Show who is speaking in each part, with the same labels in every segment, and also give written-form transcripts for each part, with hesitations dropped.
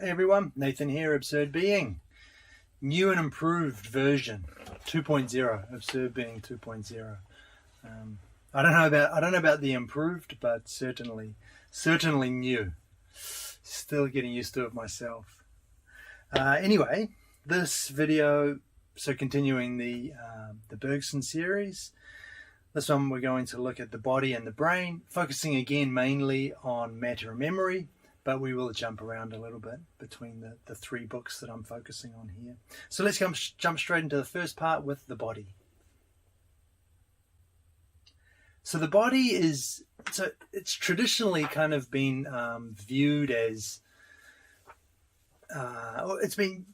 Speaker 1: Hey everyone, Nathan here, Absurd Being. New and improved version 2.0, Absurd Being 2.0. I don't know about the improved, but certainly new. Still getting used to it myself. Anyway, this video, so continuing the Bergson series. This one we're going to look at the body and the brain, focusing again mainly on matter and memory, but we will jump around a little bit between the three books that I'm focusing on here. So let's jump straight into the first part with the body. So the body is, it's traditionally kind of been viewed as, it's been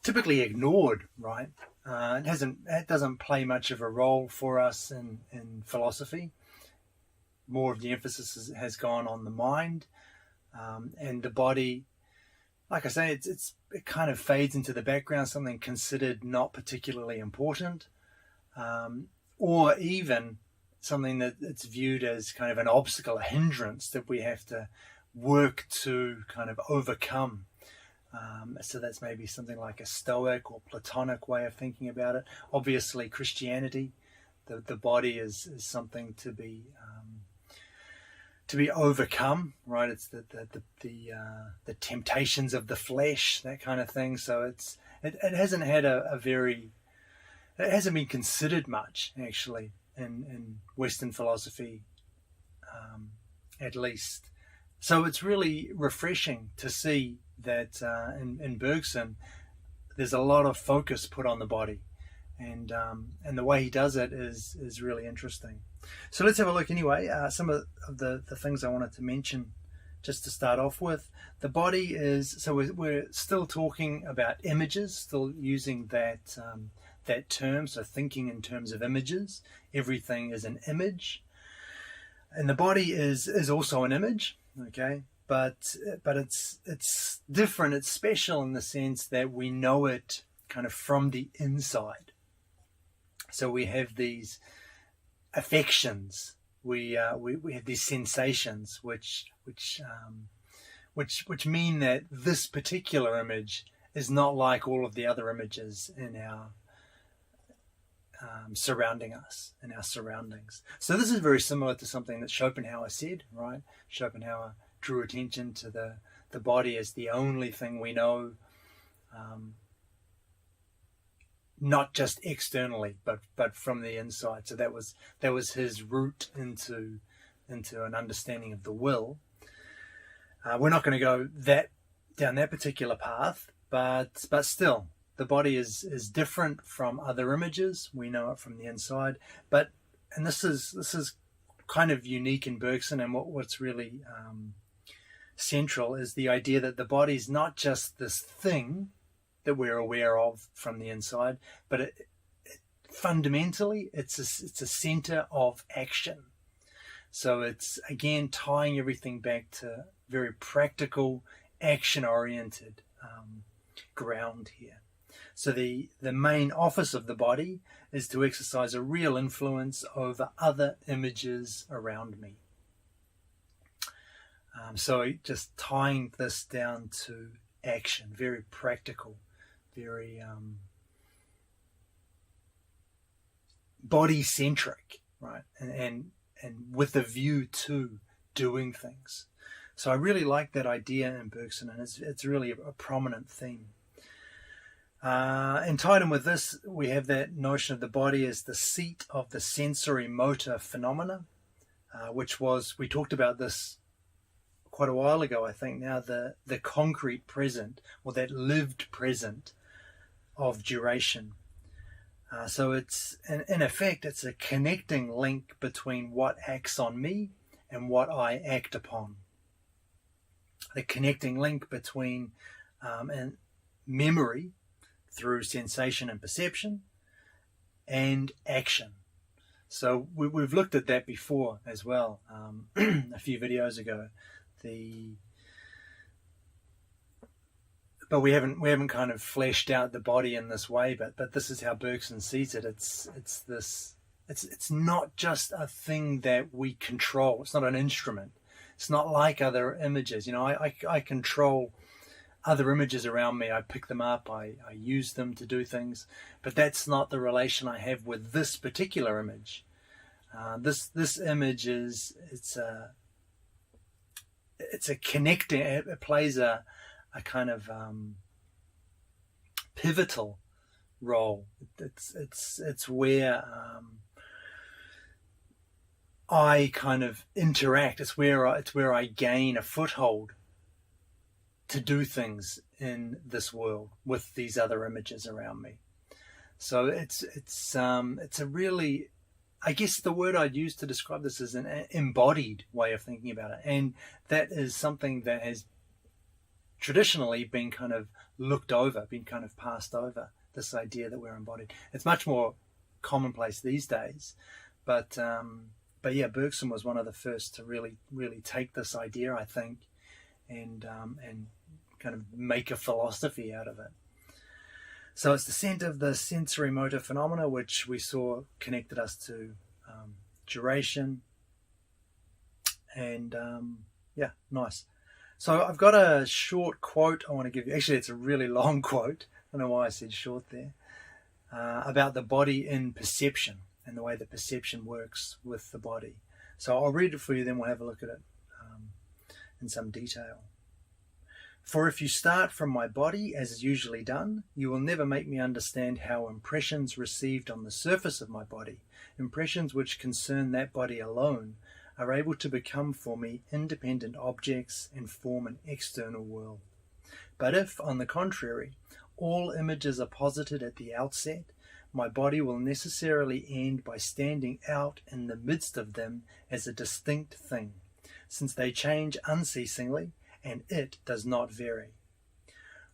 Speaker 1: typically ignored, right? It doesn't play much of a role for us in philosophy. More of the emphasis has gone on the mind. And the body, like I say, it kind of fades into the background, something considered not particularly important, or even something that it's viewed as kind of an obstacle, a hindrance that we have to work to kind of overcome. So that's maybe something like a Stoic or Platonic way of thinking about it. Obviously, Christianity, the body is something to be overcome, right? It's the temptations of the flesh, that kind of thing. So it hasn't had it hasn't been considered much actually in Western philosophy, at least. So it's really refreshing to see that in Bergson there's a lot of focus put on the body, and the way he does it is really interesting. So let's have a look anyway. Some of the things I wanted to mention just to start off with. The body is, so we're still talking about images, still using that term, so thinking in terms of images. Everything is an image. And the body is also an image, okay? But it's different, it's special in the sense that we know it kind of from the inside. So we have these affections, we have these sensations which mean that this particular image is not like all of the other images in our surrounding us, in our surroundings. So this is very similar to something that Schopenhauer said, right? Schopenhauer drew attention to the body as the only thing we know, not just externally, but from the inside. So that was his route into an understanding of the will. We're not going to go down that particular path, but still, the body is different from other images. We know it from the inside, and this is kind of unique in Bergson, and what's really central is the idea that the body is not just this thing that we're aware of from the inside, but fundamentally it's a center of action. So it's again tying everything back to very practical, action-oriented ground here. So the main office of the body is to exercise a real influence over other images around me. So just tying this down to action, very practical, very body-centric, right? And with a view to doing things. So I really like that idea in Bergson, and it's really a prominent theme. And tied in with this, we have that notion of the body as the seat of the sensory motor phenomena, we talked about this quite a while ago, I think now, the concrete present, or that lived present of duration. So it's, in effect, it's a connecting link between what acts on me and what I act upon. The connecting link between and memory through sensation and perception and action. So we've looked at that before as well, a few videos ago. But we haven't kind of fleshed out the body in this way. But this is how Bergson sees it. It's not just a thing that we control. It's not an instrument. It's not like other images. I control other images around me. I pick them up, I use them to do things, but that's not the relation I have with this particular image. This image it's a connecting. It plays a kind of pivotal role. It's where I kind of interact. It's where I gain a foothold to do things in this world with these other images around me. So it's a really, I guess the word I'd use to describe this is an embodied way of thinking about it, and that is something that has traditionally been kind of looked over, been kind of passed over. This idea that we're embodied. It's much more commonplace these days, but yeah, Bergson was one of the first to really take this idea, I think, and kind of make a philosophy out of it. So it's the center of the sensory motor phenomena, which we saw connected us to duration, and yeah, nice. So I've got a short quote I want to give you. Actually, it's a really long quote. I don't know why I said short there. About the body in perception and the way that perception works with the body. So I'll read it for you, then we'll have a look at it in some detail. For if you start from my body, as is usually done, you will never make me understand how impressions received on the surface of my body, impressions which concern that body alone, are able to become for me independent objects and form an external world. But if, on the contrary, all images are posited at the outset, my body will necessarily end by standing out in the midst of them as a distinct thing, since they change unceasingly, and it does not vary.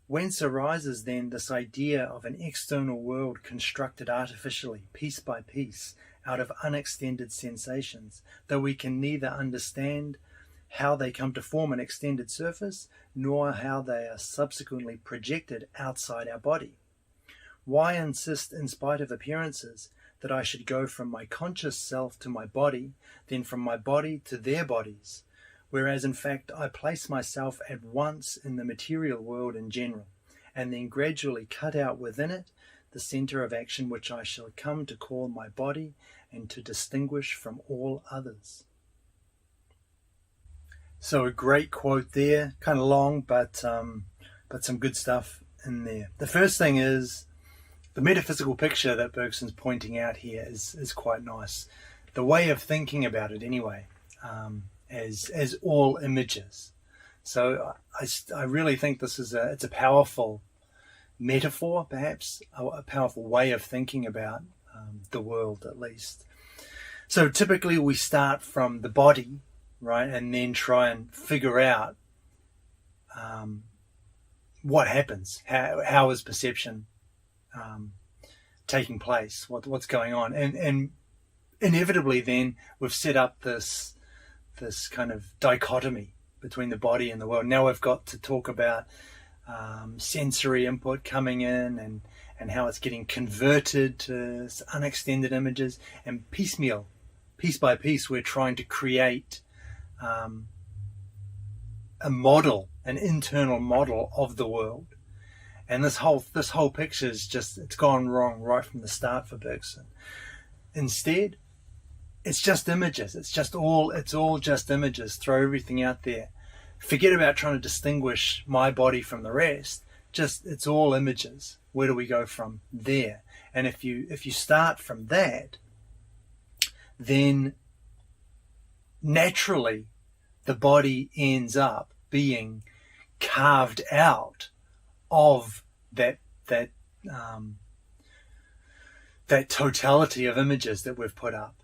Speaker 1: Whence arises then this idea of an external world constructed artificially, piece by piece, out of unextended sensations, though we can neither understand how they come to form an extended surface, nor how they are subsequently projected outside our body? Why insist, in spite of appearances, that I should go from my conscious self to my body, then from my body to their bodies, whereas in fact I place myself at once in the material world in general, and then gradually cut out within it the centre of action which I shall come to call my body and to distinguish from all others? So a great quote there, kind of long, but some good stuff in there. The first thing is the metaphysical picture that Bergson's pointing out here is quite nice. The way of thinking about it, anyway, as all images. So I really think this is it's a powerful metaphor, perhaps a powerful way of thinking about the world, at least. So typically we start from the body, right, and then try and figure out what happens, how is perception taking place, what's going on, and inevitably then we've set up this kind of dichotomy between the body and the world. Now we've got to talk about sensory input coming in and how it's getting converted to unextended images, and piecemeal, piece by piece, we're trying to create a model, an internal model of the world. And this whole picture is it's gone wrong right from the start for Bergson. Instead, it's just images. It's all just images. Throw everything out there. Forget about trying to distinguish my body from the rest. It's all images. Where do we go from there? And if you start from that, then naturally the body ends up being carved out of that totality of images that we've put up.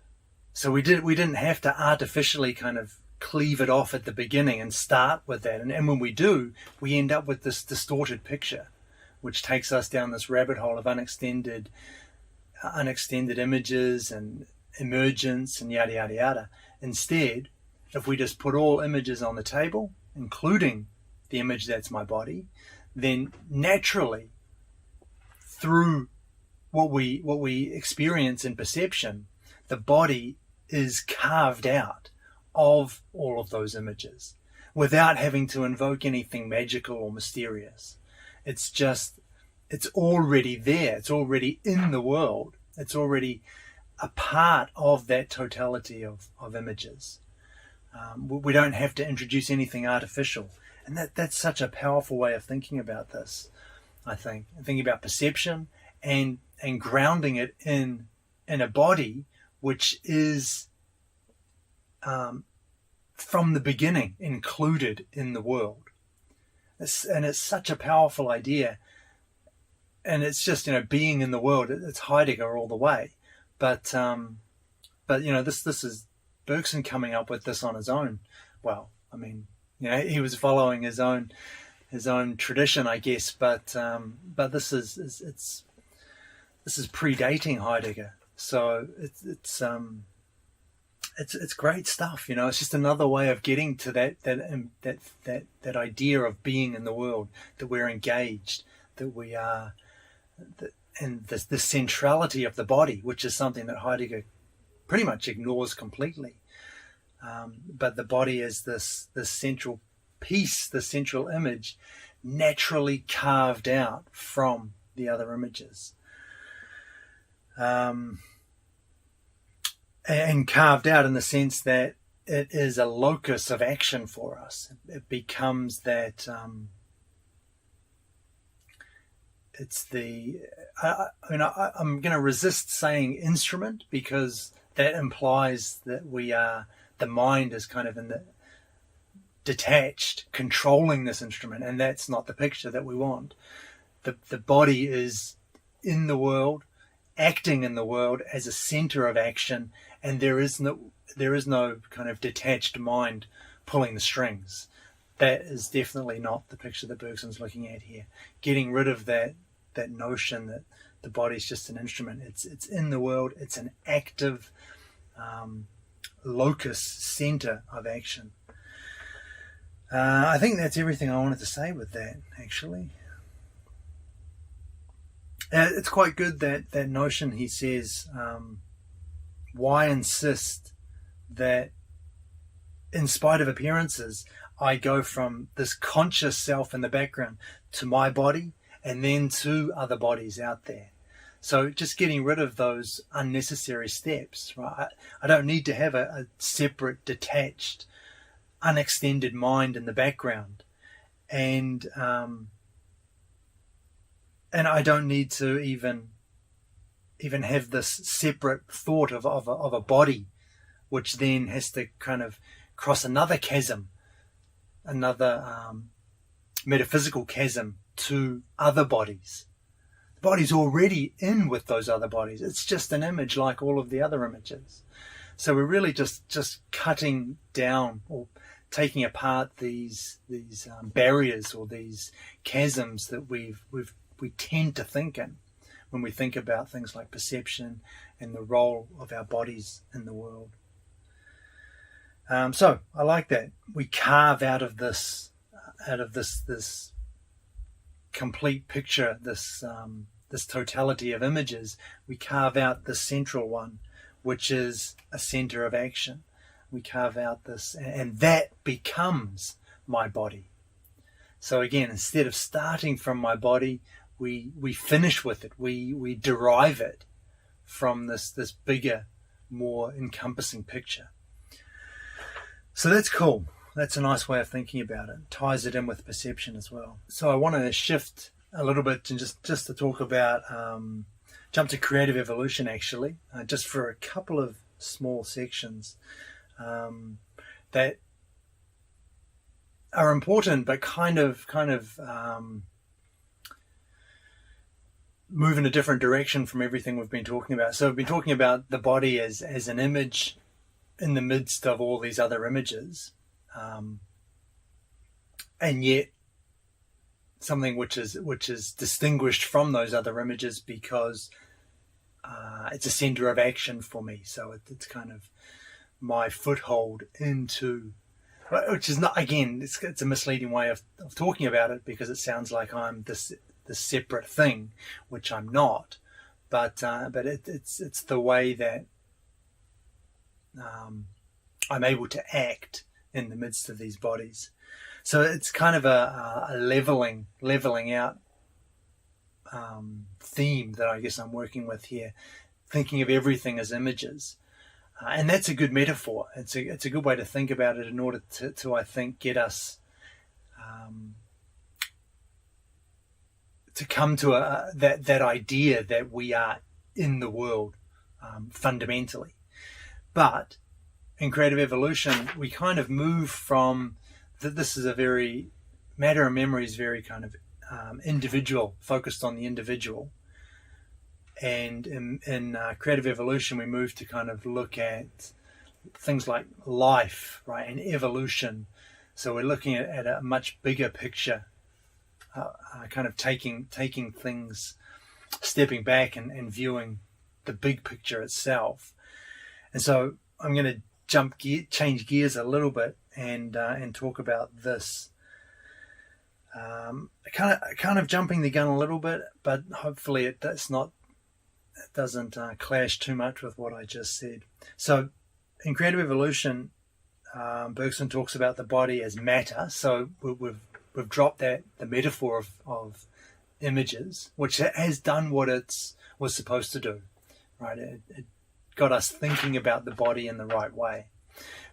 Speaker 1: So we didn't have to artificially kind of cleave it off at the beginning and start with that. And when we do, we end up with this distorted picture, which takes us down this rabbit hole of unextended images and emergence and yada, yada, yada. Instead, if we just put all images on the table, including the image that's my body, then naturally, through what we experience in perception, the body is carved out of all of those images. without having to invoke anything magical or mysterious. It's already there. It's already in the world. It's already a part of that totality of images. We don't have to introduce anything artificial. And that's such a powerful way of thinking about this, I think. Thinking about perception and grounding it in a body which is from the beginning included in the world. And it's such a powerful idea. And it's just, being in the world. It's Heidegger all the way. But this is Bergson coming up with this on his own. Well, I mean, he was following his own tradition, I guess. But this is predating Heidegger. So it's great stuff. It's just another way of getting to that idea of being in the world, that we're engaged, that we are. And the centrality of the body, which is something that Heidegger pretty much ignores completely. But the body is this central piece, the central image, naturally carved out from the other images. And carved out in the sense that it is a locus of action for us. It becomes that... I'm going to resist saying instrument, because that implies that the mind is kind of detached, controlling this instrument, and that's not the picture that we want. The body is in the world, acting in the world as a center of action, and there is no kind of detached mind pulling the strings. That is definitely not the picture that Bergson's looking at here. Getting rid of that notion that the body's just an instrument. It's in the world. It's an active locus, center of action. I think that's everything I wanted to say with that, actually. It's quite good, that notion, he says, why insist that in spite of appearances, I go from this conscious self in the background to my body and then to other bodies out there. So just getting rid of those unnecessary steps, right? I don't need to have a separate, detached, unextended mind in the background. And I don't need to even have this separate thought of a body, which then has to kind of cross another chasm, another metaphysical chasm to other bodies. The body's already in with those other bodies. It's just an image like all of the other images. So we're really just cutting down or taking apart these barriers or these chasms that we tend to think in when we think about things like perception and the role of our bodies in the world. So I like that. We carve out of this complete picture, this totality of images, we carve out the central one, which is a center of action. We carve out this, and that becomes my body. So again, instead of starting from my body, we finish with it. We derive it from this bigger, more encompassing picture. So that's cool. That's a nice way of thinking about it. Ties it in with perception as well. So I want to shift a little bit and just to talk about, jump to creative evolution actually, just for a couple of small sections that are important, but kind of move in a different direction from everything we've been talking about. So we've been talking about the body as an image in the midst of all these other images. And yet something which is distinguished from those other images because it's a center of action for me. So it's kind of my foothold into, which is not, again, it's a misleading way of talking about it because it sounds like I'm this separate thing, which I'm not. But it's the way that I'm able to act in the midst of these bodies. So it's kind of a leveling out theme that I guess I'm working with here, thinking of everything as images. And that's a good metaphor. It's a good way to think about it in order to I think, get us to come to that idea that we are in the world fundamentally. But in creative evolution, we kind of move from that. This is a very matter and memory is very kind of individual, focused on the individual. And in creative evolution, we move to kind of look at things like life, right, and evolution. So we're looking at a much bigger picture, kind of taking things, stepping back and viewing the big picture itself. And so I'm going to change gears a little bit and talk about this. Kind of jumping the gun a little bit, but hopefully it doesn't clash too much with what I just said. So in creative evolution, Bergson talks about the body as matter. So we've dropped the metaphor of images, which has done what it was supposed to do, right? It got us thinking about the body in the right way.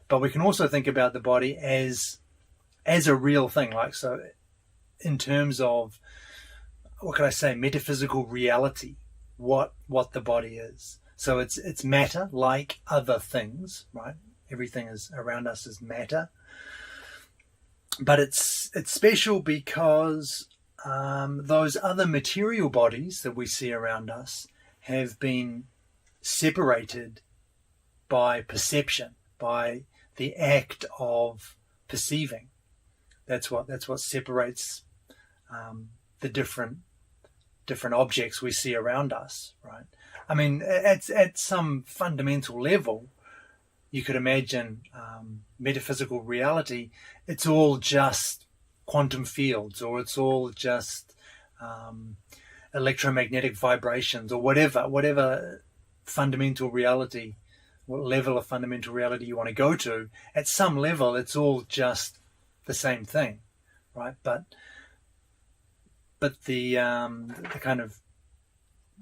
Speaker 1: But we can also think about the body as a real thing, like so in terms of, what can I say, metaphysical reality, what the body is. So it's matter, like other things, right? Everything is around us is matter. But it's special because those other material bodies that we see around us have been separated by perception, by the act of perceiving. That's what separates the different objects we see around us, right? I mean, at some fundamental level, you could imagine metaphysical reality. It's all just quantum fields, or it's all just electromagnetic vibrations, or whatever fundamental reality, what level of fundamental reality you want to go to. At some level, it's all just the same thing, right? But the kind of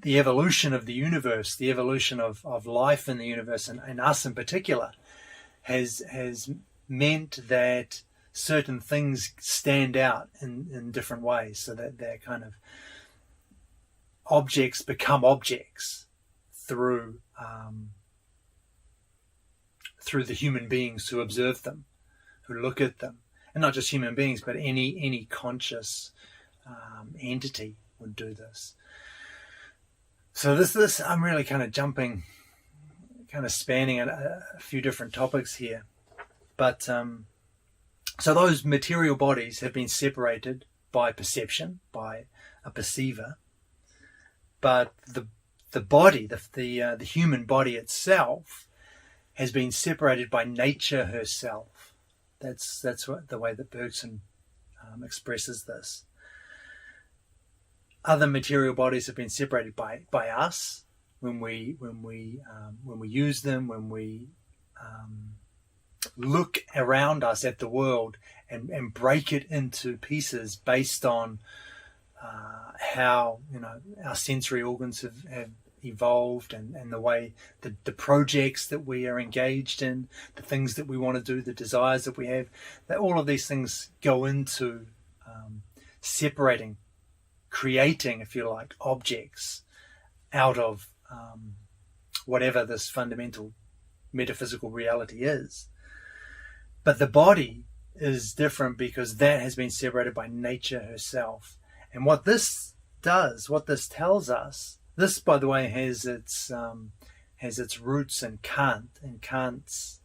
Speaker 1: the evolution of the universe, the evolution of life in the universe, and us in particular, has meant that certain things stand out in different ways, so that they're kind of objects become objects through the human beings who observe them, who look at them. And not just human beings, but any conscious entity would do this. So this I'm really kind of jumping, kind of spanning a few different topics here. But so those material bodies have been separated by perception, by a perceiver. But the body, the human body itself, has been separated by nature herself. That's what the way that Bergson expresses this. Other material bodies have been separated by us when we use them, when we look around us at the world and break it into pieces based on how our sensory organs have evolved, and the way the projects that we are engaged in, the things that we want to do, the desires that we have, that all of these things go into separating, creating, if you like, objects out of whatever this fundamental metaphysical reality is. But the body is different because that has been separated by nature herself. And what this does, what this tells us, this, by the way, has its roots in Kant, and Kant's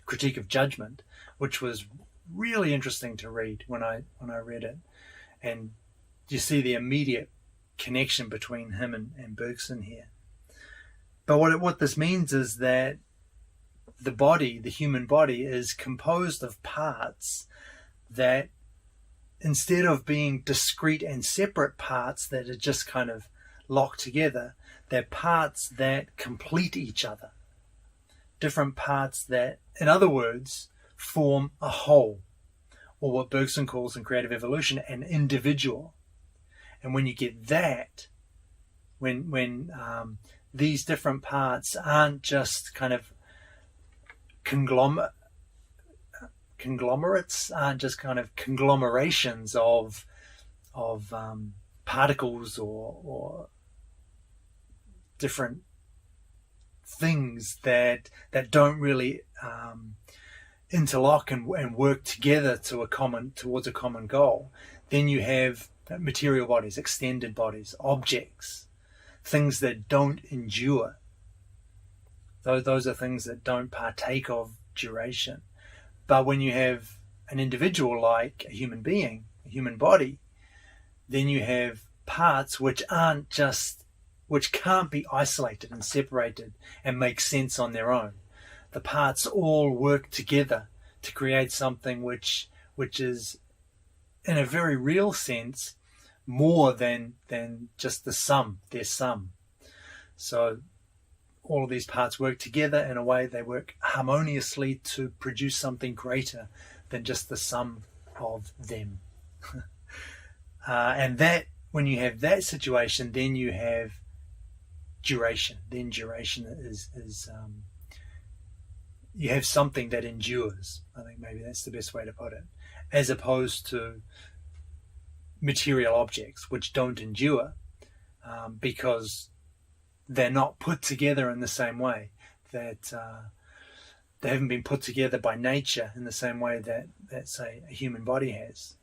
Speaker 1: critique of judgment, which was really interesting to read when I read it. And you see the immediate connection between him and Bergson here. But what this means is that the body, the human body, is composed of parts that, instead of being discrete and separate parts that are just kind of locked together, they're parts that complete each other. Different parts that, in other words, form a whole. or what Bergson calls in creative evolution, an individual. And when you get that, when these different parts aren't just kind of conglomerates, aren't just kind of conglomerations of particles or different things that don't really interlock and work together towards a common goal, then you have material bodies, extended bodies, objects, things that don't endure. Those are things that don't partake of duration. But when you have an individual like a human being, a human body, then you have parts which can't be isolated and separated and make sense on their own. The parts all work together to create something which is, in a very real sense, more than just their sum. So all of these parts work together in a way, they work harmoniously to produce something greater than just the sum of them. And that, when you have that situation, then you have duration. Then duration is you have something that endures. I think maybe that's the best way to put it, as opposed to material objects which don't endure because they're not put together in the same way, that they haven't been put together by nature in the same way that say a human body has.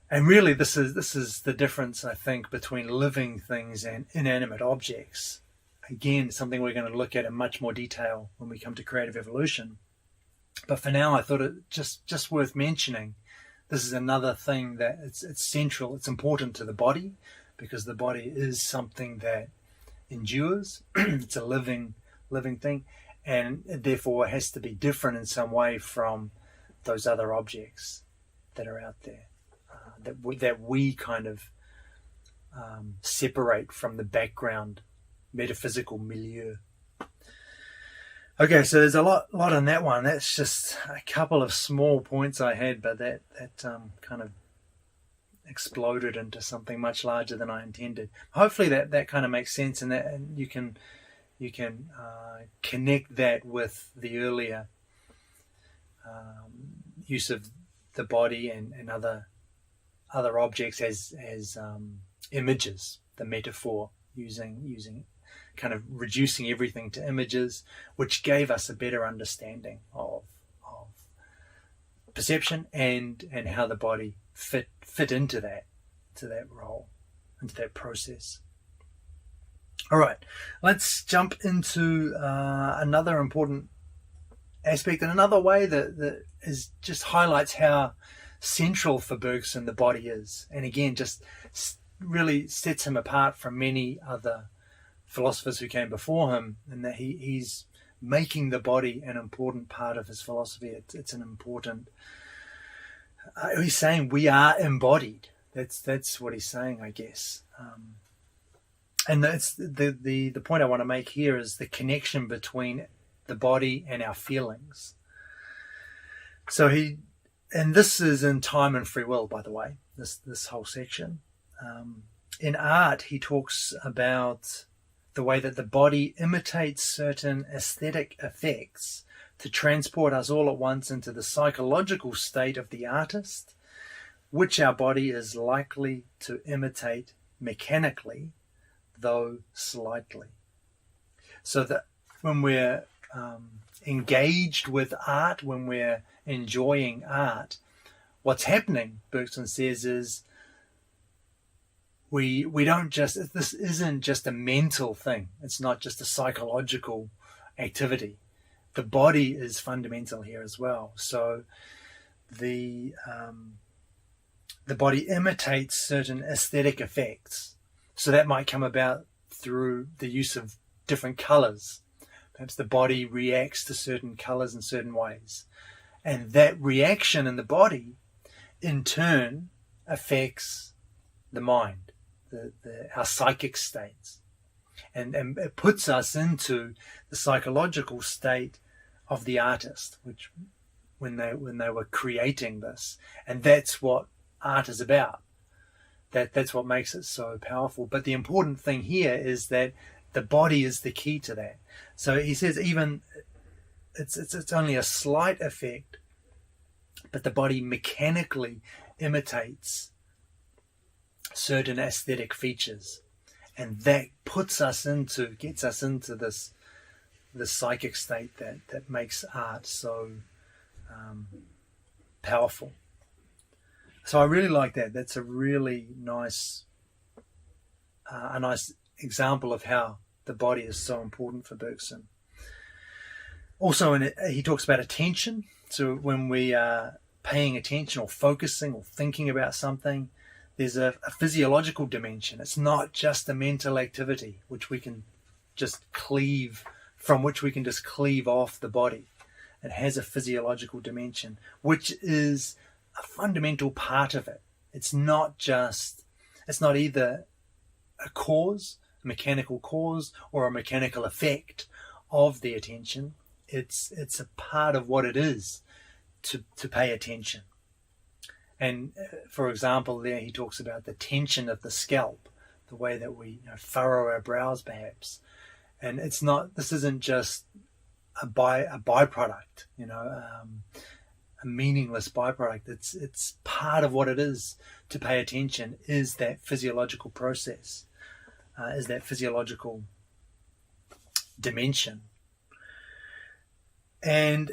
Speaker 1: And really this is the difference, I think, between living things and inanimate objects. Again, something we're going to look at in much more detail when we come to creative evolution. But for now, I thought it just worth mentioning. This is another thing that it's central, it's important to the body, because the body is something that endures. It's a living thing, and it therefore has to be different in some way from those other objects that are out there, that we kind of separate from the background metaphysical milieu. Okay, so there's a lot on that one. That's just a couple of small points I had, but that kind of exploded into something much larger than I intended. Hopefully that kind of makes sense, and you can connect that with the earlier use of the body and other objects as images. The metaphor using kind of reducing everything to images, which gave us a better understanding of perception and how the body fit into that role, into that process. All right, let's jump into another important aspect, and another way that is just highlights how central for Bergson the body is, and again just really sets him apart from many other philosophers who came before him, and that he's making the body an important part of his philosophy. It's an important. He's saying we are embodied. That's what he's saying, I guess. And that's the point I want to make here is the connection between the body and our feelings. So and this is in Time and Free Will, by the way. This whole section. In art, he talks about the way that the body imitates certain aesthetic effects to transport us all at once into the psychological state of the artist, which our body is likely to imitate mechanically, though slightly. So that when we're engaged with art, when we're enjoying art, what's happening, Bergson says, is we don't just, this isn't just a mental thing. It's not just a psychological activity. The body is fundamental here as well. So the body imitates certain aesthetic effects. So that might come about through the use of different colors. Perhaps the body reacts to certain colors in certain ways. And that reaction in the body, in turn, affects the mind. Our psychic states, and it puts us into the psychological state of the artist, when they were creating this. And that's what art is about. That's what makes it so powerful. But the important thing here is that the body is the key to that. So he says even it's only a slight effect, but the body mechanically imitates certain aesthetic features, and that gets us into this psychic state that makes art so powerful. So I really like that. That's a really nice example of how the body is so important for Bergson. Also, he talks about attention. So when we are paying attention or focusing or thinking about something, there's a physiological dimension. It's not just a mental activity which we can just cleave off the body. It has a physiological dimension, which is a fundamental part of it. It's not either a cause, a mechanical cause, or a mechanical effect of the attention. It's a part of what it is to pay attention. And for example, there he talks about the tension of the scalp, the way that we furrow our brows, perhaps. And this isn't just a byproduct, a meaningless byproduct. It's part of what it is to pay attention, is that physiological process, is that physiological dimension. And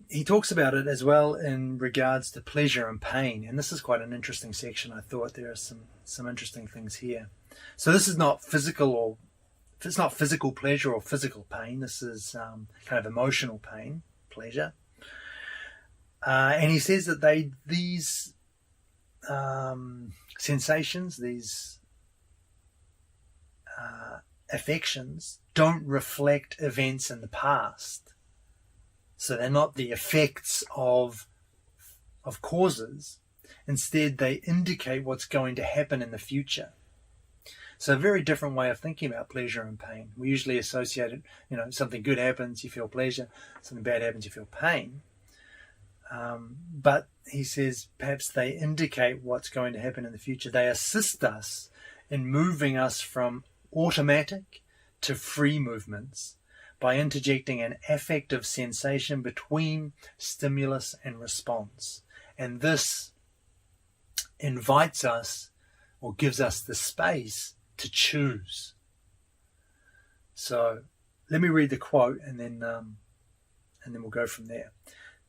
Speaker 1: he talks about it as well in regards to pleasure and pain. And this is quite an interesting section. I thought there are some interesting things here. So this is not physical pleasure or physical pain. This is kind of emotional pain, pleasure. And he says that these sensations, these affections, don't reflect events in the past. So they're not the effects of causes. Instead, they indicate what's going to happen in the future. So a very different way of thinking about pleasure and pain. We usually associate it, something good happens, you feel pleasure. Something bad happens, you feel pain. But he says perhaps they indicate what's going to happen in the future. They assist us in moving us from automatic to free movements by interjecting an affective sensation between stimulus and response. And this invites us, or gives us the space to choose. So let me read the quote and then we'll go from there.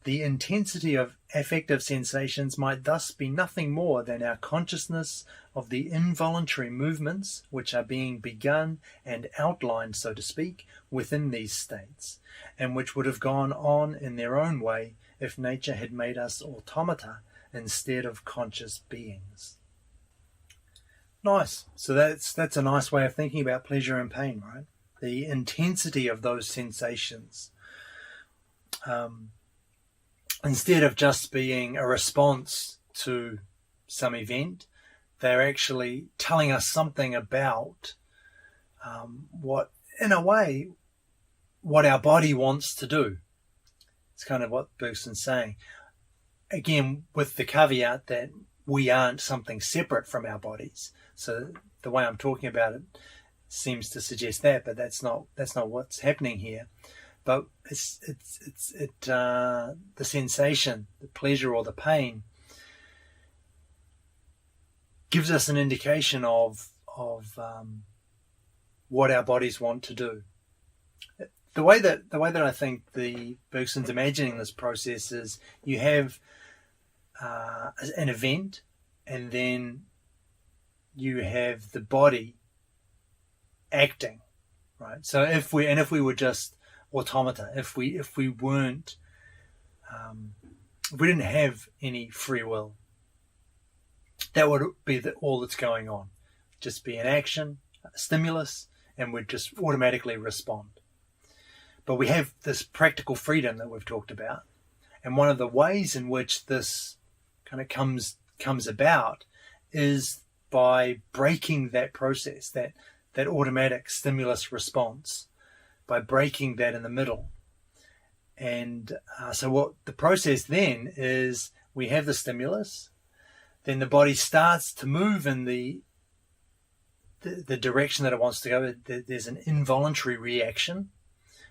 Speaker 1: The intensity of affective sensations might thus be nothing more than our consciousness of the involuntary movements which are being begun and outlined, so to speak, within these states, and which would have gone on in their own way if nature had made us automata instead of conscious beings. Nice. So that's a nice way of thinking about pleasure and pain, right? The intensity of those sensations. Instead of just being a response to some event, they're actually telling us something about what our body wants to do. It's kind of what Bergson's saying. Again, with the caveat that we aren't something separate from our bodies. So the way I'm talking about it seems to suggest that, but that's not what's happening here. But the sensation, the pleasure or the pain, gives us an indication of what our bodies want to do. The way that I think the Bergson's imagining this process is you have an event, and then you have the body acting, right? So if we were just automata, if we weren't, if we didn't have any free will, that would be all that's going on. Just be an action, a stimulus, and we'd just automatically respond. But we have this practical freedom that we've talked about, and one of the ways in which this kind of comes about is by breaking that process, that automatic stimulus response, by breaking that in the middle And so what the process then is, we have the stimulus, then the body starts to move in the direction that it wants to go. There's an involuntary reaction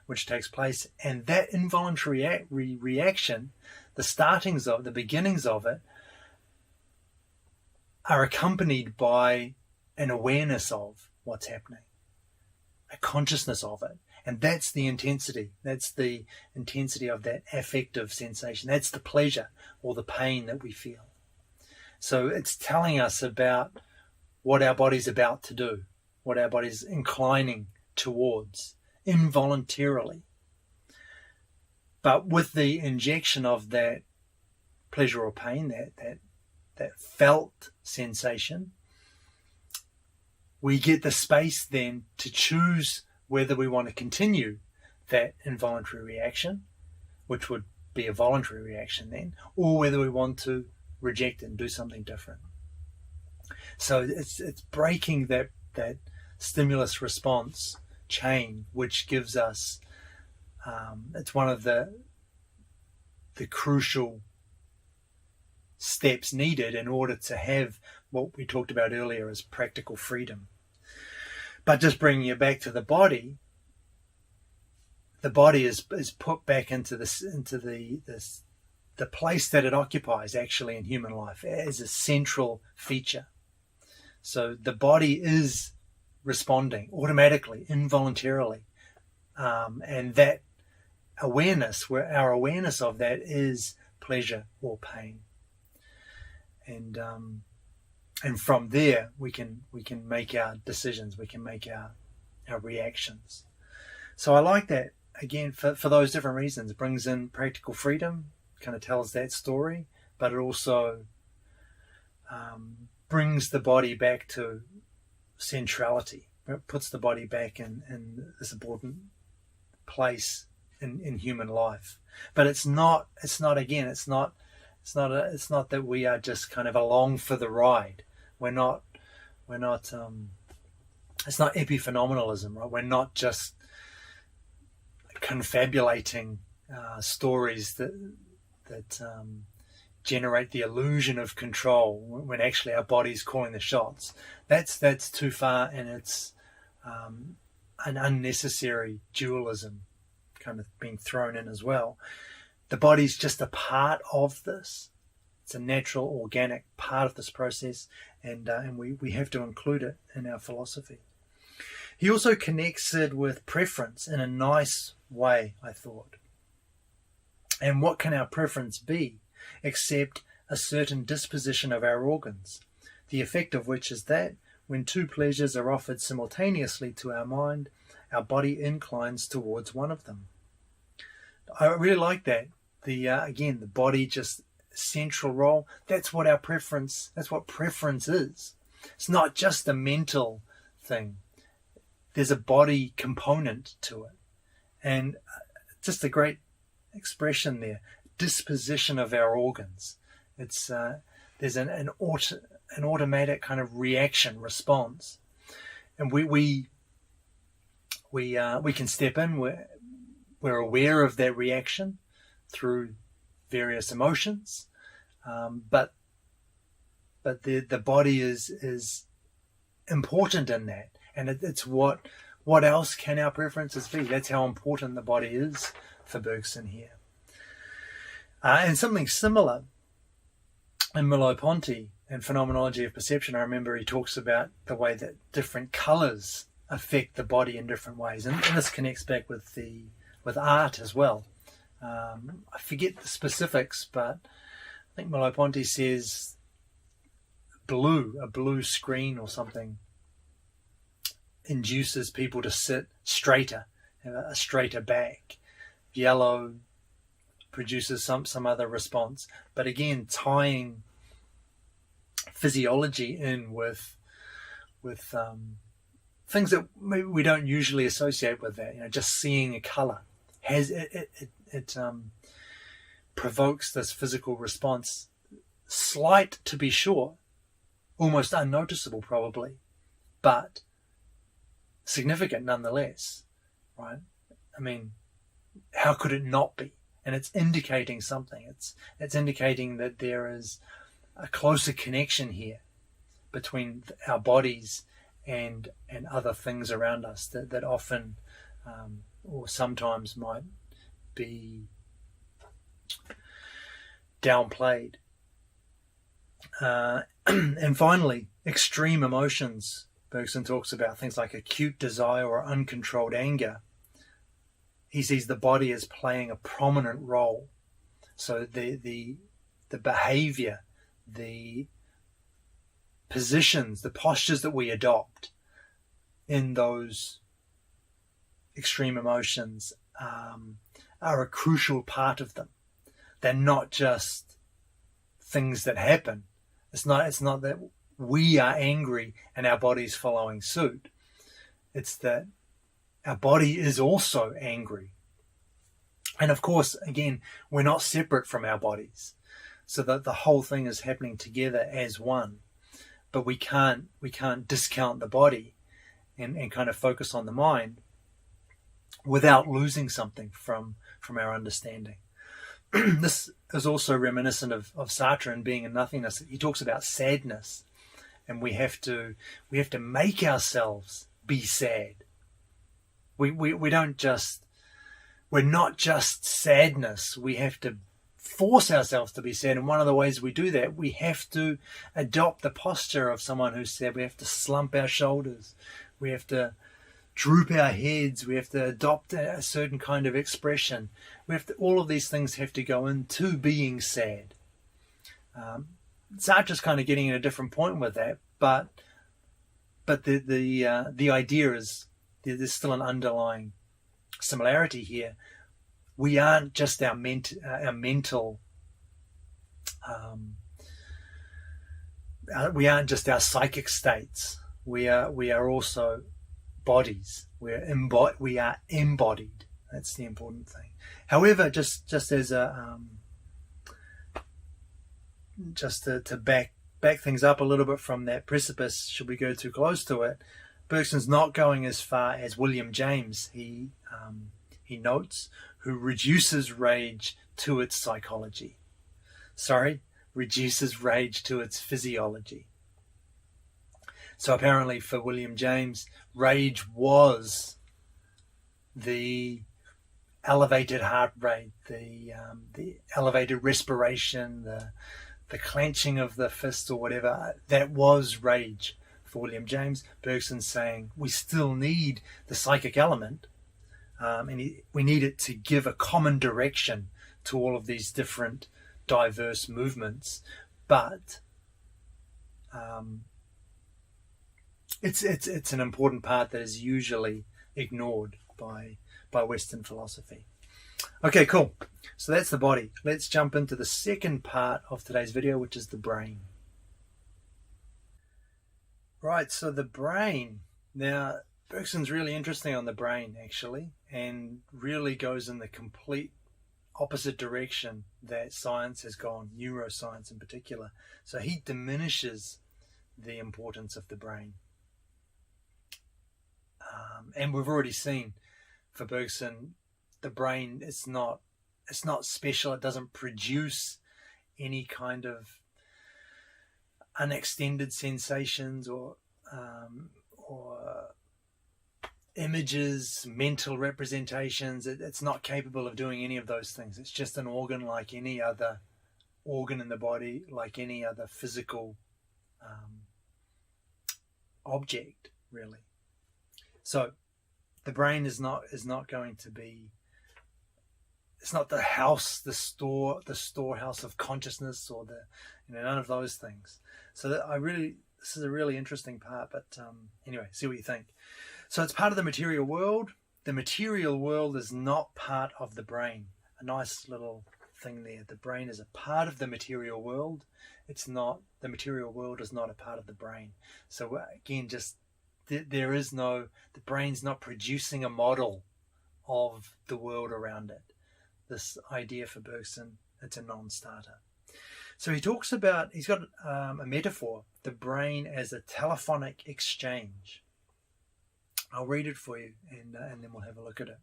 Speaker 1: which takes place, and that involuntary reaction, the beginnings of it, are accompanied by an awareness of what's happening, a consciousness of it. And that's the intensity. That's the intensity of that affective sensation. That's the pleasure or the pain that we feel. So it's telling us about what our body's about to do, what our body's inclining towards involuntarily. But with the injection of that pleasure or pain, that felt sensation, we get the space then to choose whether we want to continue that involuntary reaction, which would be a voluntary reaction then, or whether we want to reject it and do something different. So it's breaking that stimulus response chain, which gives us, it's one of the crucial steps needed in order to have what we talked about earlier as practical freedom. But just bringing it back to the body is put back into the place that it occupies actually in human life as a central feature. So the body is responding automatically, involuntarily, and that awareness, our awareness of that, is pleasure or pain. And from there we can make our decisions, we can make our reactions. So I like that, again, for those different reasons. It brings in practical freedom, kind of tells that story, but it also brings the body back to centrality. It puts the body back in this important place in human life. But it's not that we are just kind of along for the ride. We're not it's not epiphenomenalism, right? We're not just confabulating stories that generate the illusion of control when actually our body's calling the shots. That's too far, and it's an unnecessary dualism kind of being thrown in as well. The body's just a part of this. It's a natural, organic part of this process, and we have to include it in our philosophy. He also connects it with preference in a nice way, I thought. And what can our preference be except a certain disposition of our organs, the effect of which is that when two pleasures are offered simultaneously to our mind, our body inclines towards one of them. I really like that. Again, the body, just central role. That's what preference is. It's not just a mental thing. There's a body component to it. And just a great expression there, disposition of our organs. It's there's an automatic kind of reaction, response, and we can step in. We're aware of that reaction through various emotions, but the body is important in that, and it's what else can our preferences be? That's how important the body is for Bergson here. And something similar in Milo Ponte and Phenomenology of Perception. I remember he talks about the way that different colours affect the body in different ways, and this connects back with art as well. I forget the specifics, but I think Milo Ponte says a blue screen or something induces people to sit straighter, have a straighter back. Yellow produces some other response. But again, tying physiology in with things that maybe we don't usually associate with that. Just seeing a colour has it provokes this physical response, slight to be sure, almost unnoticeable probably, but significant nonetheless, right? I mean, how could it not be? and it's indicating something. It's indicating that there is a closer connection here between our bodies and other things around us that often or sometimes might be downplayed. And finally, extreme emotions. Bergson talks about things like acute desire or uncontrolled anger. He sees the body as playing a prominent role. So the behavior, the positions, the postures that we adopt in those extreme emotions are a crucial part of them. They're not just things that happen. It's not that we are angry and our body's following suit. It's that our body is also angry. And of course, again, we're not separate from our bodies. So that the whole thing is happening together as one. But we can't discount the body and kind of focus on the mind without losing something from our understanding. This is also reminiscent of Sartre and Being and Nothingness. He talks about sadness, and we have to make ourselves be sad. We're not just sadness. We have to force ourselves to be sad, and one of the ways we do that, we have to adopt the posture of someone who's sad. We have to slump our shoulders. We have to droop our heads. We have to adopt a certain kind of expression. All of these things have to go into being sad. Sartre's kind of getting at a different point with that, but the idea is there's still an underlying similarity here. We aren't just our mental. We aren't just our psychic states. We are also bodies. We are embodied. That's the important thing. However, just as a to back things up a little bit from that precipice, should we go too close to it, Bergson's not going as far as William James. He notes, who reduces rage to its psychology. Reduces rage to its physiology. So apparently for William James, rage was the elevated heart rate, the elevated respiration, the clenching of the fist or whatever. That was rage for William James. Bergson's saying we still need the psychic element, and we need it to give a common direction to all of these different diverse movements, but it's an important part that is usually ignored by Western philosophy. Okay, cool. So that's the body. Let's jump into the second part of today's video, which is the brain. Right, so the brain. Now, Bergson's really interesting on the brain, actually, and really goes in the complete opposite direction that science has gone, neuroscience in particular. So he diminishes the importance of the brain. And we've already seen, for Bergson, the brain is not special. It doesn't produce any kind of unextended sensations or images, mental representations. It's not capable of doing any of those things. It's just an organ like any other organ in the body, like any other physical object, really. So the brain is not going to be. It's not the house, the storehouse of consciousness, or none of those things. So this is a really interesting part. But anyway, see what you think. So it's part of the material world. The material world is not part of the brain. A nice little thing there. The brain is a part of the material world. It's not. The material world is not a part of the brain. So again, just the brain's not producing a model of the world around it. This idea for Bergson, it's a non-starter. So he talks about, he's got a metaphor, the brain as a telephonic exchange. I'll read it for you and then we'll have a look at it.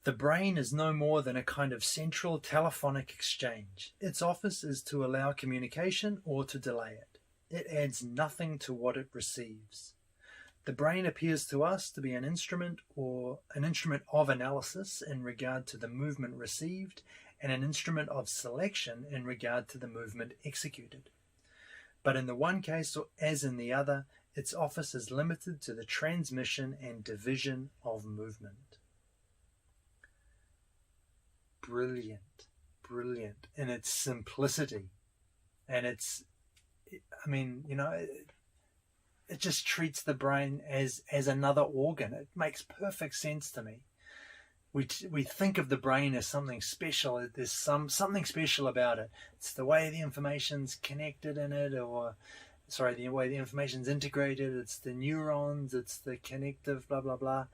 Speaker 1: The brain is no more than a kind of central telephonic exchange. Its office is to allow communication or to delay it. It adds nothing to what it receives. The brain appears to us to be an instrument of analysis in regard to the movement received, and an instrument of selection in regard to the movement executed. But in the one case, as in the other, its office is limited to the transmission and division of movement. Brilliant, brilliant in its simplicity. And it just treats the brain as another organ. It makes perfect sense to me. We think of the brain as something special. There's something special about it. It's the way the information's connected in it, the way the information's integrated. It's the neurons. It's the connective, blah blah blah.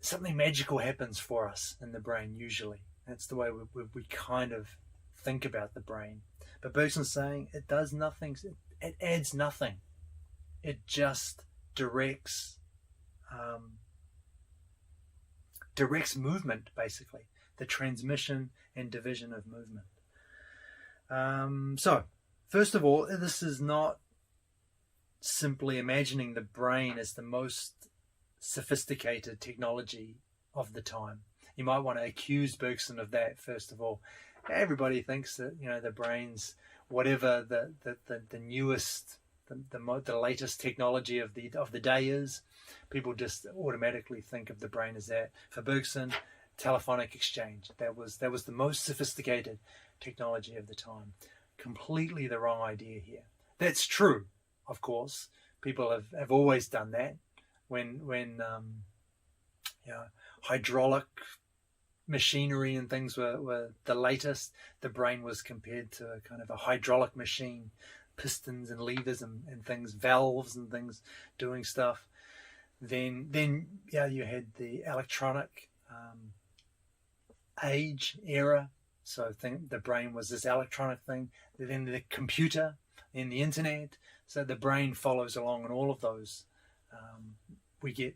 Speaker 1: Something magical happens for us in the brain usually. That's the way we kind of think about the brain. But Bergson's saying it does nothing. It adds nothing. It just directs movement, basically, the transmission and division of movement. So, first of all, this is not simply imagining the brain as the most sophisticated technology of the time. You might want to accuse Bergson of that, first of all. Everybody thinks that, the brain's whatever the newest, the latest technology of the day is. People just automatically think of the brain as that. For Bergson, telephonic exchange, that was the most sophisticated technology of the time. Completely the wrong idea here. That's true, of course. People have always done that. When hydraulic machinery and things were the latest, the brain was compared to a kind of a hydraulic machine, pistons and levers and things, valves and things doing stuff. Then you had the electronic age era. So the brain was this electronic thing. Then the computer, then the internet. So the brain follows along in all of those. We get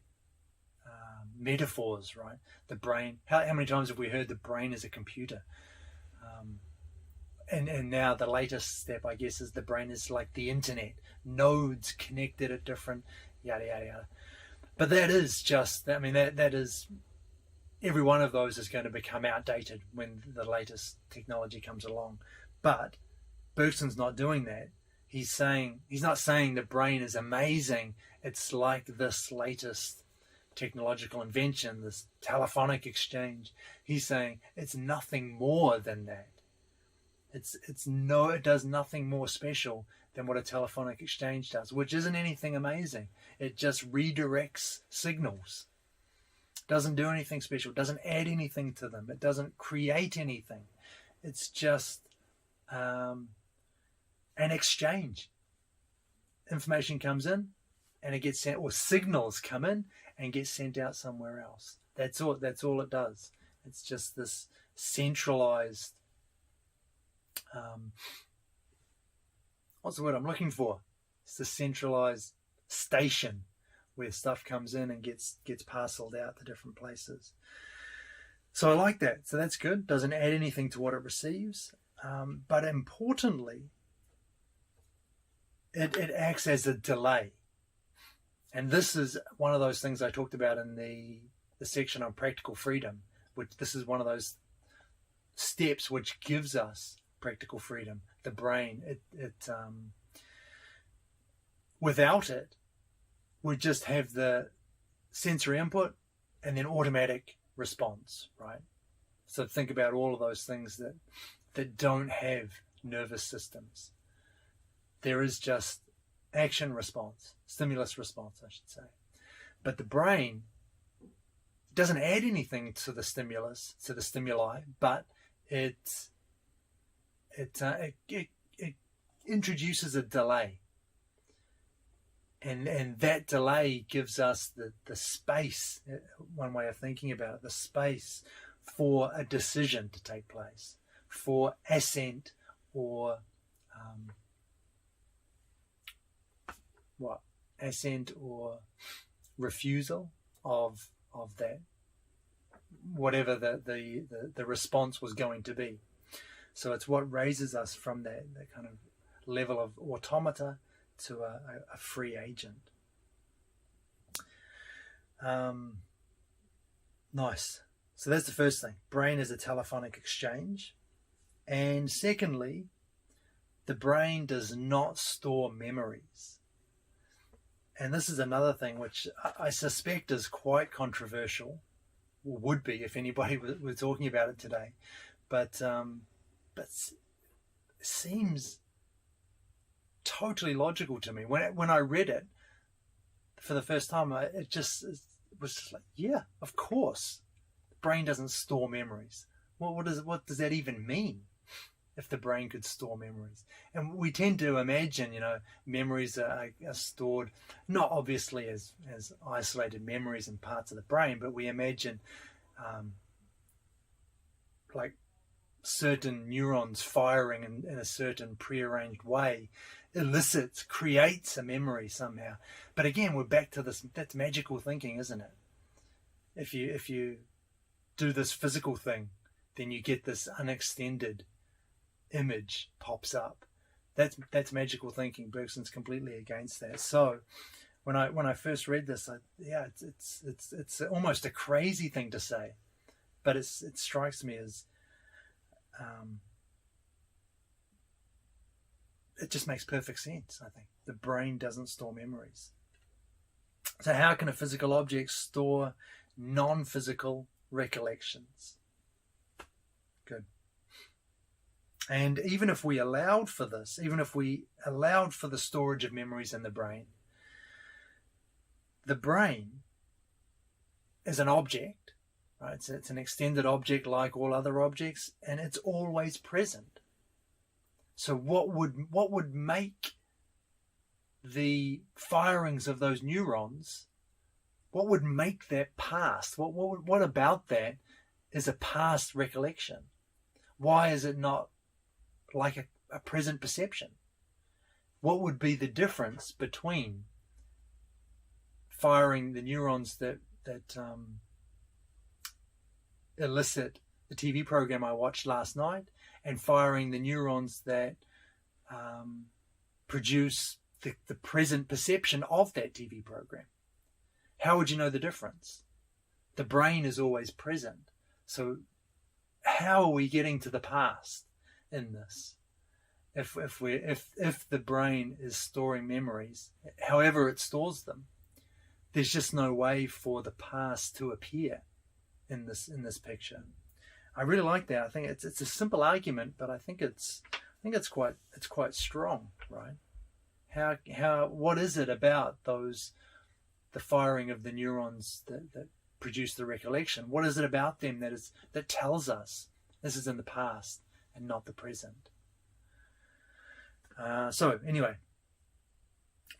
Speaker 1: metaphors, right? The brain. How many times have we heard the brain is a computer? And now the latest step, I guess, is the brain is like the internet, nodes connected at different yada yada yada. But that is just, that is, every one of those is going to become outdated when the latest technology comes along. But Bergson's not doing that. He's not saying the brain is amazing. It's like this latest technological invention, this telephonic exchange. He's saying it's nothing more than that. It does nothing more special than what a telephonic exchange does, which isn't anything amazing. It just redirects signals. It doesn't do anything special. It doesn't add anything to them. It doesn't create anything. It's just an exchange. Information comes in and it gets sent, or signals come in and get sent out somewhere else. That's all it does. It's just this centralized, what's the word I'm looking for? It's the centralized station where stuff comes in and gets parceled out to different places. So I like that. So that's good. Doesn't add anything to what it receives. But importantly, it acts as a delay. And this is one of those things I talked about in the section on practical freedom, which this is one of those steps which gives us practical freedom. The brain, without it, we just have the sensory input and then automatic response, right? So think about all of those things that don't have nervous systems. There is just action response, stimulus response, I should say. But the brain doesn't add anything to the stimulus, to the stimuli, but it introduces a delay. And that delay gives us the space, one way of thinking about it, the space for a decision to take place, for assent or assent or refusal of that whatever the response was going to be. So it's what raises us from that kind of level of automata to a free agent. Nice. So that's the first thing. Brain is a telephonic exchange. And secondly, the brain does not store memories. And this is another thing which I suspect is quite controversial, or would be if anybody were talking about it today. But it seems totally logical to me. When I read it for the first time, it was just like, yeah, of course, the brain doesn't store memories. What does that even mean? If the brain could store memories, and we tend to imagine, memories are stored not obviously as isolated memories in parts of the brain, but we imagine like certain neurons firing in a certain prearranged way creates a memory somehow. But again, we're back to this. That's magical thinking, isn't it? If you do this physical thing, then you get this unextended image pops up. That's magical thinking. Bergson's completely against that. So when I first read this, it's almost a crazy thing to say, but it strikes me as it just makes perfect sense. I think the brain doesn't store memories. So how can a physical object store non-physical recollections? Good. And even if we allowed for this, even if we allowed for the storage of memories in the brain is an object, right? It's an extended object like all other objects, and it's always present. So what would make the firings of those neurons, what would make that past? What about that is a past recollection? Why is it not like a present perception? What would be the difference between firing the neurons that elicit the TV program I watched last night and firing the neurons that produce the present perception of that TV program? How would you know the difference? The brain is always present. So how are we getting to the past in this? If the brain is storing memories, however it stores them, there's just no way for the past to appear in this picture. I really like that. I think it's a simple argument, but I think it's quite strong, right? What is it about the firing of the neurons that produce the recollection? What is it about them that tells us this is in the past and not the present? So anyway,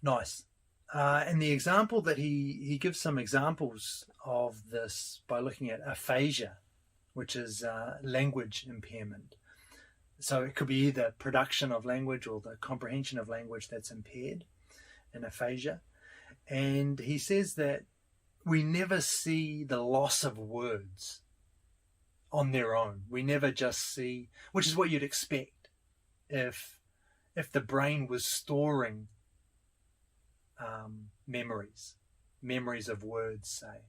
Speaker 1: nice. And the example that he gives some examples of this by looking at aphasia, which is language impairment. So it could be either production of language or the comprehension of language that's impaired in aphasia. And he says that we never see the loss of words on their own. We never just see, which is what you'd expect if the brain was storing memories of words, say.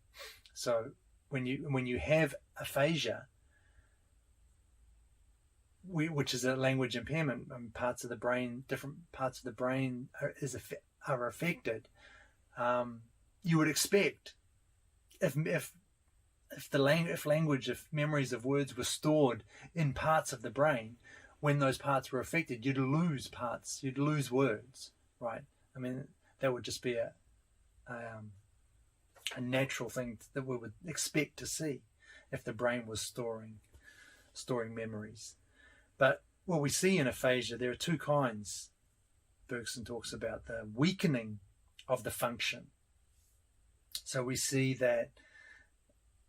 Speaker 1: So when you have aphasia, which is a language impairment, different parts of the brain are affected. You would expect if memories of words were stored in parts of the brain, when those parts were affected, you'd lose words, right? I mean, that would just be a natural thing that we would expect to see if the brain was storing memories. But what we see in aphasia, there are two kinds. Bergson talks about the weakening of the function. So we see that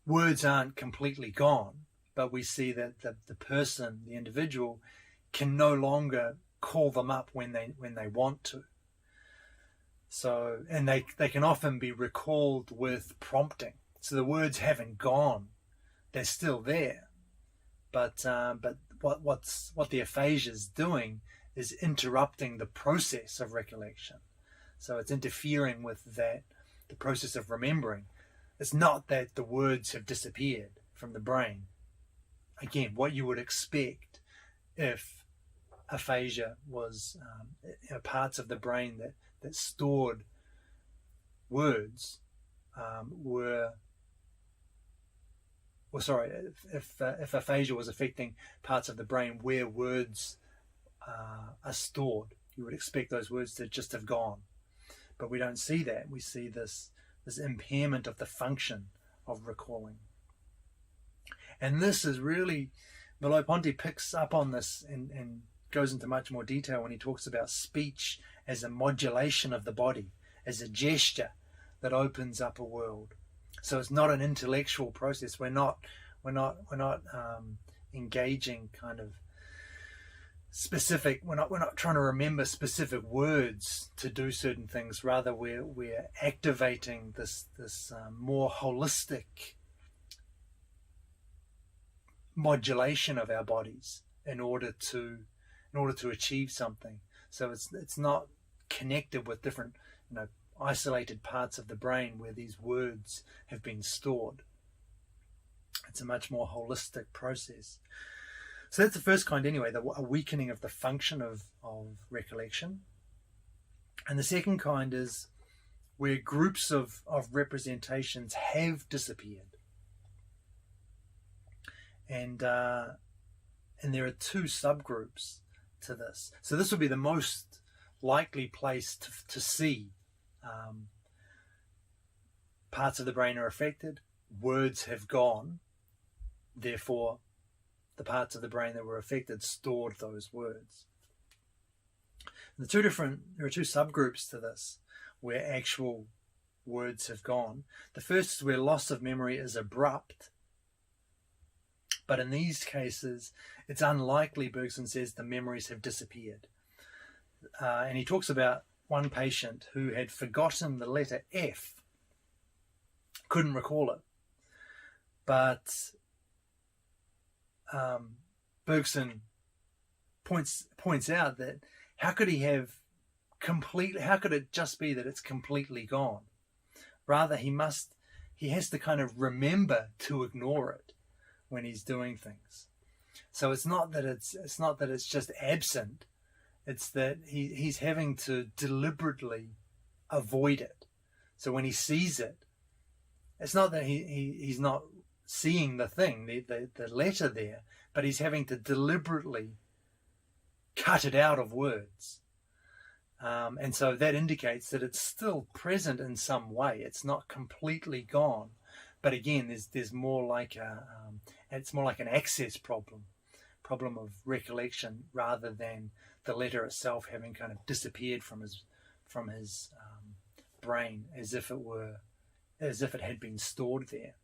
Speaker 1: words aren't completely gone, but we see that the person, the individual, can no longer call them up when they want to. So, and they can often be recalled with prompting. So the words haven't gone, they're still there. But what the aphasia is doing is interrupting the process of recollection. So it's interfering with the process of remembering. It's not that the words have disappeared from the brain. Again, what you would expect if aphasia was parts of the brain that stored words if aphasia was affecting parts of the brain where words are stored, you would expect those words to just have gone. But we don't see that. We see this impairment of the function of recalling. And this is really, Milo Ponte picks up on this and goes into much more detail when he talks about speech as a modulation of the body, as a gesture that opens up a world. So it's not an intellectual process. We're not engaging kind of specific. We're not trying to remember specific words to do certain things. Rather, we're activating this more holistic modulation of our bodies in order to achieve something. So it's not connected with different isolated parts of the brain where these words have been stored. It's a much more holistic process. So that's the first kind anyway, a weakening of the function of recollection. And the second kind is where groups of representations have disappeared. And there are two subgroups to this. So this would be the most likely place to see parts of the brain are affected, words have gone, therefore the parts of the brain that were affected stored those words. There are two subgroups to this where actual words have gone. The first is where loss of memory is abrupt, but in these cases it's unlikely, Bergson says, the memories have disappeared. And he talks about one patient who had forgotten the letter F, couldn't recall it. But Bergson points out that how could it just be that it's completely gone? Rather, he has to kind of remember to ignore it when he's doing things. So it's not that it's just absent. It's that he's having to deliberately avoid it. So when he sees it, it's not that he's not seeing the thing, the letter there, but he's having to deliberately cut it out of words. And so that indicates that it's still present in some way. It's not completely gone. But again, there's more like it's more like an access problem of recollection rather than the letter itself having kind of disappeared from his brain as if it had been stored there.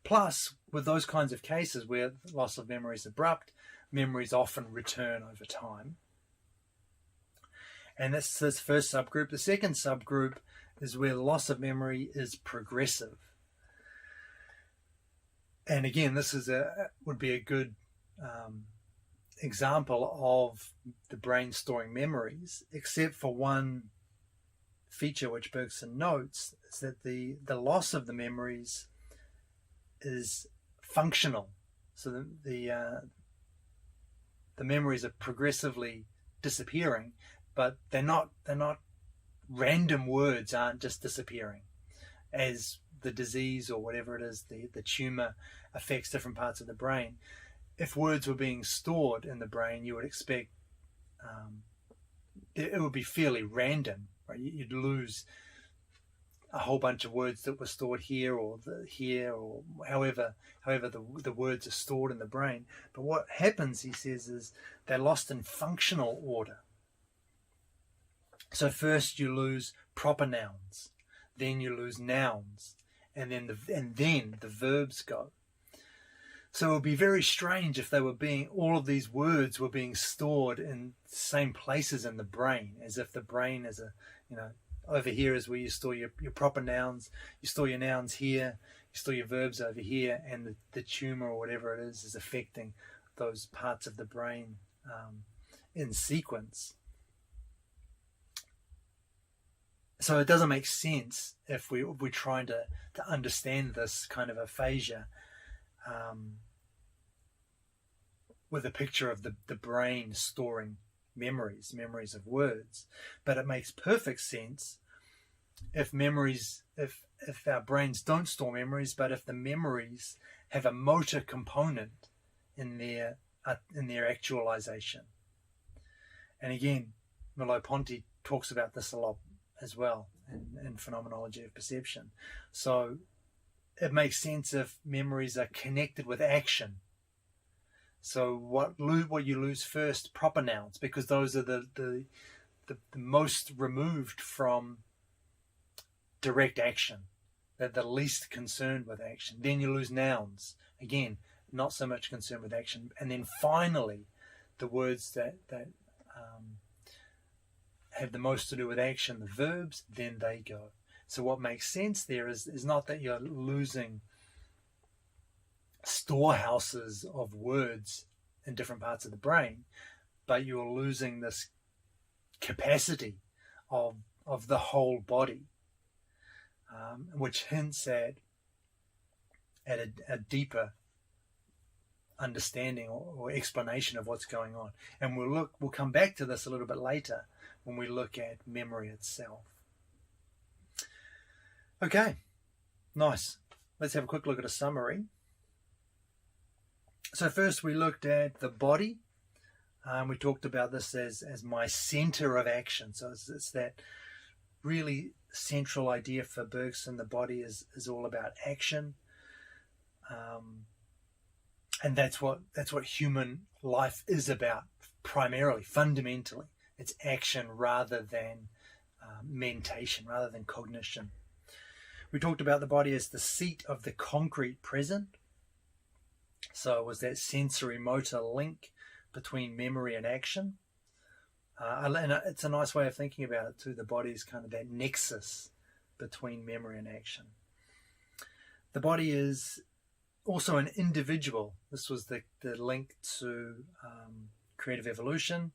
Speaker 1: Plus, with those kinds of cases where loss of memory is abrupt, memories often return over time. And that's this first subgroup. The second subgroup is where loss of memory is progressive. And again, this would be a good example of the brain storing memories, except for one feature which Bergson notes, is that the loss of the memories is functional. So the memories are progressively disappearing, but they're not random words aren't just disappearing as the disease or whatever it is, the tumor affects different parts of the brain. If words were being stored in the brain, you would expect it would be fairly random, right? You'd lose a whole bunch of words that were stored here or however the words are stored in the brain. But what happens, he says, is they're lost in functional order. So first you lose proper nouns, then you lose nouns, and then the verbs go. So it would be very strange if all of these words were being stored in the same places in the brain, as if the brain is over here is where you store your proper nouns, you store your nouns here, you store your verbs over here, and the tumor or whatever it is affecting those parts of the brain in sequence. So it doesn't make sense if we're trying to understand this kind of aphasia with a picture of the brain storing memories of words. But it makes perfect sense if our brains don't store memories, but if the memories have a motor component in their actualization. And again, Milo Ponte talks about this a lot as well in Phenomenology of Perception. So it makes sense if memories are connected with action. So what you lose first? Proper nouns, because those are the most removed from direct action. They're the least concerned with action. Then you lose nouns. Again, not so much concerned with action. And then finally, the words that have the most to do with action, the verbs, then they go. So what makes sense there is not that you're losing storehouses of words in different parts of the brain, but you're losing this capacity of the whole body, which hints at a deeper understanding or explanation of what's going on. And we'll come back to this a little bit later when we look at memory itself. Okay, nice. Let's have a quick look at a summary. So first we looked at the body. We talked about this as my center of action. So it's that really central idea for Bergson. The body is all about action. And that's what human life is about primarily, fundamentally. It's action rather than mentation, rather than cognition. We talked about the body as the seat of the concrete present. So it was that sensory motor link between memory and action. And it's a nice way of thinking about it too. The body is kind of that nexus between memory and action. The body is also an individual. This was the link to creative evolution.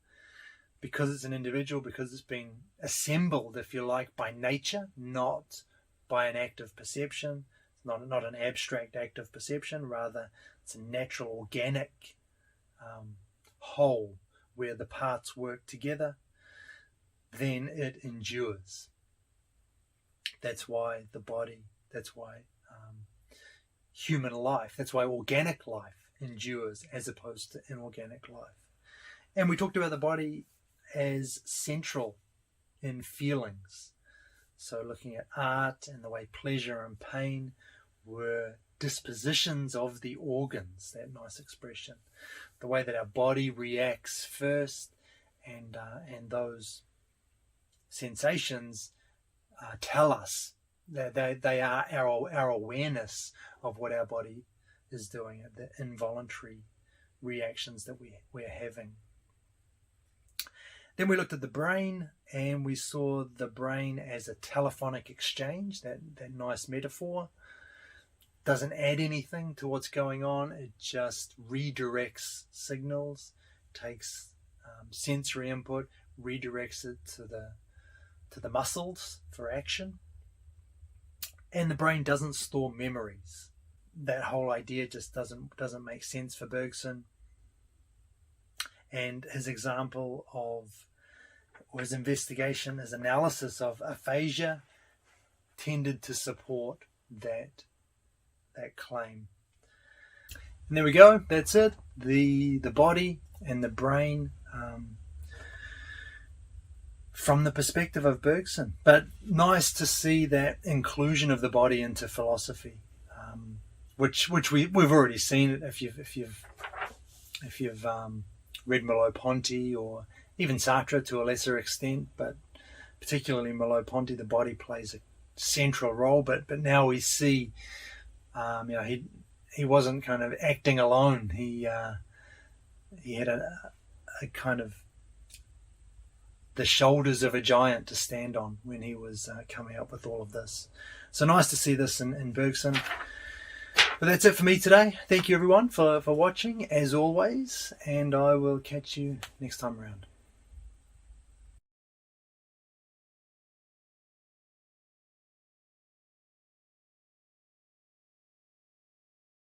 Speaker 1: Because it's an individual, because it's been assembled, if you like, by nature, not by an act of perception. It's not an abstract act of perception, rather it's a natural, organic whole where the parts work together. Then it endures. That's why the body, that's why human life, that's why organic life endures as opposed to inorganic life. And we talked about the body as central in feelings. So looking at art and the way pleasure and pain were dispositions of the organs, that nice expression. The way that our body reacts first, and those sensations tell us that they are our awareness of what our body is doing, the involuntary reactions that we're having. Then we looked at the brain, and we saw the brain as a telephonic exchange, that nice metaphor. Doesn't add anything to what's going on. It just redirects signals, takes sensory input, redirects it to the muscles for action. And the brain doesn't store memories. That whole idea just doesn't make sense for Bergson. And his example or his investigation, his analysis of aphasia tended to support that claim. And there we go. That's it. The body and the brain from the perspective of Bergson. But nice to see that inclusion of the body into philosophy, which we've already seen it if you've read Milo Ponte or even Sartre to a lesser extent, but particularly Milo Ponte, the body plays a central role. But now we see, he wasn't kind of acting alone. He had a kind of the shoulders of a giant to stand on when he was coming up with all of this. So nice to see this in Bergson. But that's it for me today. Thank you everyone for watching as always, and I will catch you next time around.